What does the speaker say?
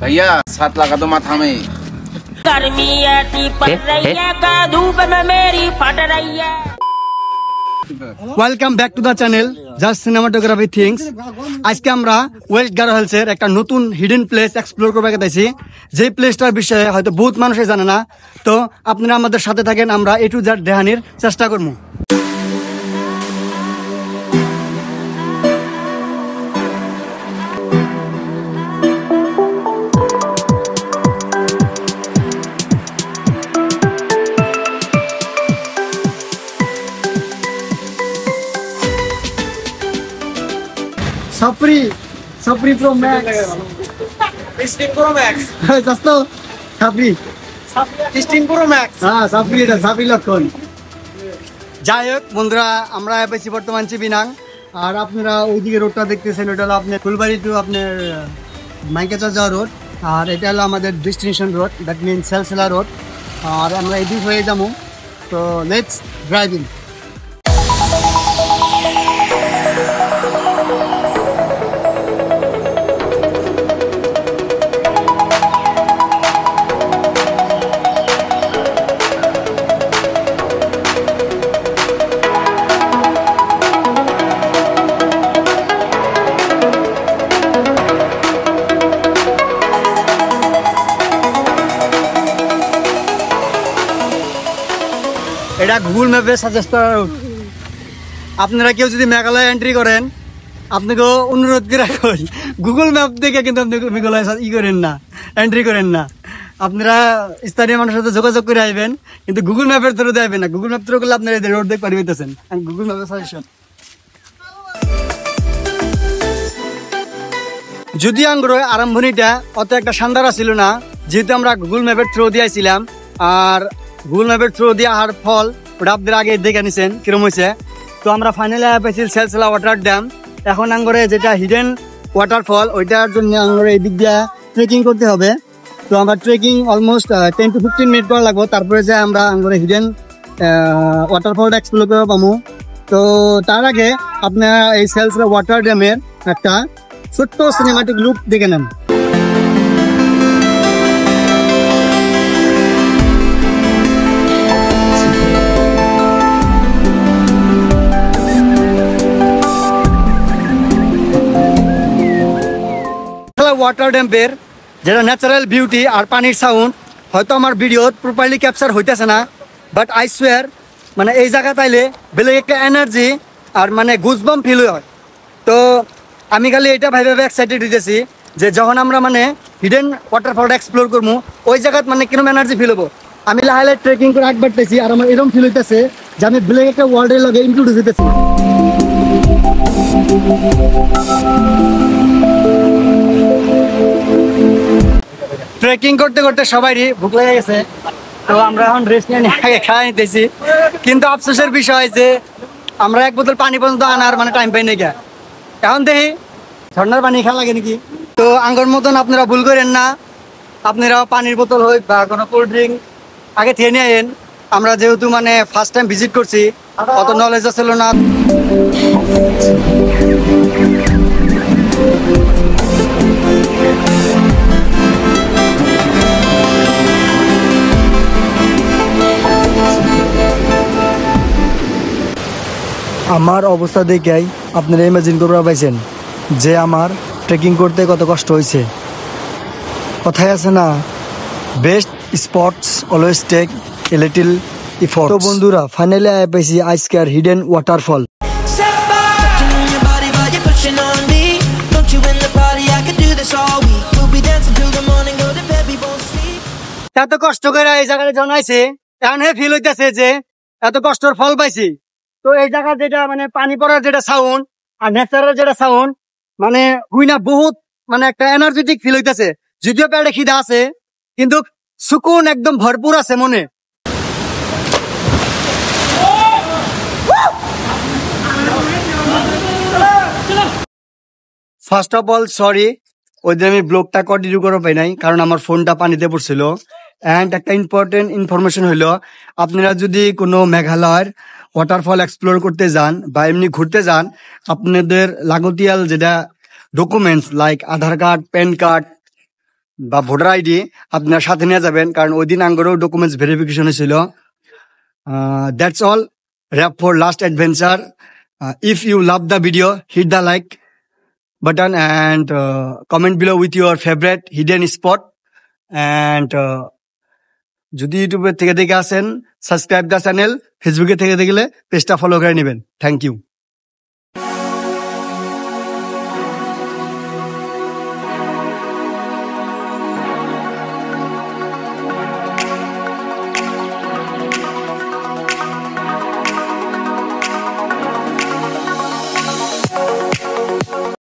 भैया 7 लाख तो माथा में गर्मी ऐसी पड़ रही है का धूप में मेरी फट रही है। Welcome back to the channel just cinematography things. আজকে আমরা ওয়েস্ট গারো হিলসের একটা নতুন হিডেন প্লেস এক্সপ্লোর করতে গেছি, যে প্লেসটার বিষয়ে হয়তো বহুত মানুষই জানে না। তো আপনারা আমাদের সাথে থাকেন, আমরা এ টু জেড দেখানোর চেষ্টা করবো। Sapri Pro Max. 16 Pro Max. Sasto Sapri 16 Pro Max. Sapri এটা Sapri লক্ষণ। যাই হোক বন্ধুরা, আমরা পেয়েছি বর্তমান চিবিনাং, আর আপনারা ওইদিকে রোডটা দেখতেছেন, ওটা হলো আপনার ফুলবাড়ি টু আপনার মাইকেচা যাওয়া রোড, আর এটা হলো আমাদের ডেস্টিনেশন রোড, দ্যাট মিন সেলসেলা রোড। আর আমরা এদিক হয়ে যাবো, তো লেটস ড্রাইভিং। এটা গুগল ম্যাপে সাজেস্ট করা রুট। আপনারা কেউ যদি মেঘালয় এন্ট্রি করেন, আপনাকে অনুরোধ করে রাখুন গুগল ম্যাপ দেখে কিন্তু আপনি মেঘালয় করেন না, এন্ট্রি করেন না। আপনারা স্থানীয় মানুষের সাথে যোগাযোগ করে আসবেন, কিন্তু গুগল ম্যাপের থ্রু দেবেন না। গুগল ম্যাপ থ্রু করলে আপনারা এদের রোড দেখতে পারবেন। গুগল ম্যাপের সাজেশন। যদি আঙ্গুর আরম্ভণিটা অত একটা শানদার ছিল না, যেহেতু আমরা গুগল ম্যাপের থ্রু দিয়েছিলাম, আর গুগল ম্যাপের থ্রু দিয়ে আর ফল ওটা আপনাদের আগে দেখে নিছেন কিরম হয়েছে। তো আমরা ফাইনালি পেয়েছি সেলসেলা ওয়াটার ড্যাম। এখন আঙ্গুরে যেটা হিডেন ওয়াটারফল, ওইটার জন্য আঙ্গুরে এই দিক দিয়ে ট্রেকিং করতে হবে। তো আমরা ট্রেকিং অলমোস্ট 10 to 15 মিনিট করা লাগবো, তারপরে যে আমরা আঙ্গুরে হিডেন ওয়াটারফলটা এক্সপ্লোর করে পাবো। তো তার আগে আপনারা এই সেলসেলা ওয়াটার ড্যামের একটা ছোট্ট সিনেমাটিক লুক দেখে নেন। ওয়াটার ড্যাম্পের যেটা ন্যাচারাল বিউটি আর পানির সাউন্ড হয়তো আমার ভিডিও প্রপারলি ক্যাপচার হইতেছে না, বাট আই সোয়ার মানে এই জায়গা তাইলে বেলেগ একটা এনার্জি আর মানে গুজবাম ফিল হয়। তো আমি খালি এটা ভাইভাবে এক্সাইটেড হইতেছি যে যখন আমরা মানে হিডেন ওয়াটারফলটা এক্সপ্লোর করবো, ওই জায়গাত মানে কিরকম এনার্জি ফিল হবো। আমি লাহে ট্রেকিং করে আগবাড়তেছি, আর আমার এরকম ফিল হইতেছে যে আমি বেলেগ একটা ওয়ার্ল্ডের লগে ইনক্লুড হইতেছি। ট্রেকিং করতে করতে সবারই ভুক লেগে গেছে, তো আমরা এখন রেস্ট নিয়ে আগে খাওয়া নিতেছি। কিন্তু আফসোসের বিষয় যে আমরা এক বোতল পানি পর্যন্ত আনার মানে টাইম পাই নাই। এখন দেখি ঝর্ণার পানি খাওয়া লাগে নাকি। তো আঙ্গুর মতন আপনারা ভুল করেন না, আপনারা পানির বোতল হোক বা কোনো কোল্ড ড্রিঙ্ক আগে খেয়ে নিয়ে আইন। আমরা যেহেতু মানে ফার্স্ট টাইম ভিজিট করছি, অত নলেজ ছিল না। আমার অবস্থা দেখেই আপনারা ইমাজিন করতে পারছেন যে আমার ট্রেকিং করতে কত কষ্ট হয়েছে। কথায় আছে না, best spots always take a little effort. তো বন্ধুরা ফাইনালি পেয়েছি আজকের হিডেন ওয়াটারফল। এত কষ্ট করে এই জায়গাটা জানাইছে, এখন ফিল হইতেছে যে এত কষ্টের ফল পাইছি। তো এই জায়গা যেটা মানে পানি পড়ার যেটা সাউন্ড আর ন্যাচারাল যেটা সাউন্ড, মানে হুই না বহুত মানে একটা এনার্জেটিক ফিল হইতেছে। যদিও পেটে খিদা আছে, কিন্তু সুকুন একদম ভরপুর আছে মনে। ফার্স্ট অফ অল সরি, ওই দিন আমি ব্লগটা কন্টিনিউ করে পাই নাই, কারণ আমার ফোনটা পানিতে পড়ছিল। অ্যান্ড একটা ইম্পর্টেন্ট ইনফরমেশন হইলো, আপনারা যদি কোনো মেঘালয়ের ওয়াটারফল এক্সপ্লোর করতে যান বা এমনি ঘুরতে যান, আপনাদের লাগতিয়াল যেটা ডকুমেন্টস লাইক আধার কার্ড, প্যান কার্ড বা ভোটার আইডি আপনার সাথে নিয়ে যাবেন, কারণ ওই দিন আঙ্গরও ডকুমেন্টস ভেরিফিকেশন ছিল। That's all, wrap for last adventure. If you love the video, hit the like button and comment below with your favorite hidden spot. And যদি ইউটিউবে থেকে দেখে আসেন, সাবস্ক্রাইব দ্য চ্যানেল, ফেসবুকে থেকে দেখলে পেজটা ফলো করে নেবেন। Thank you.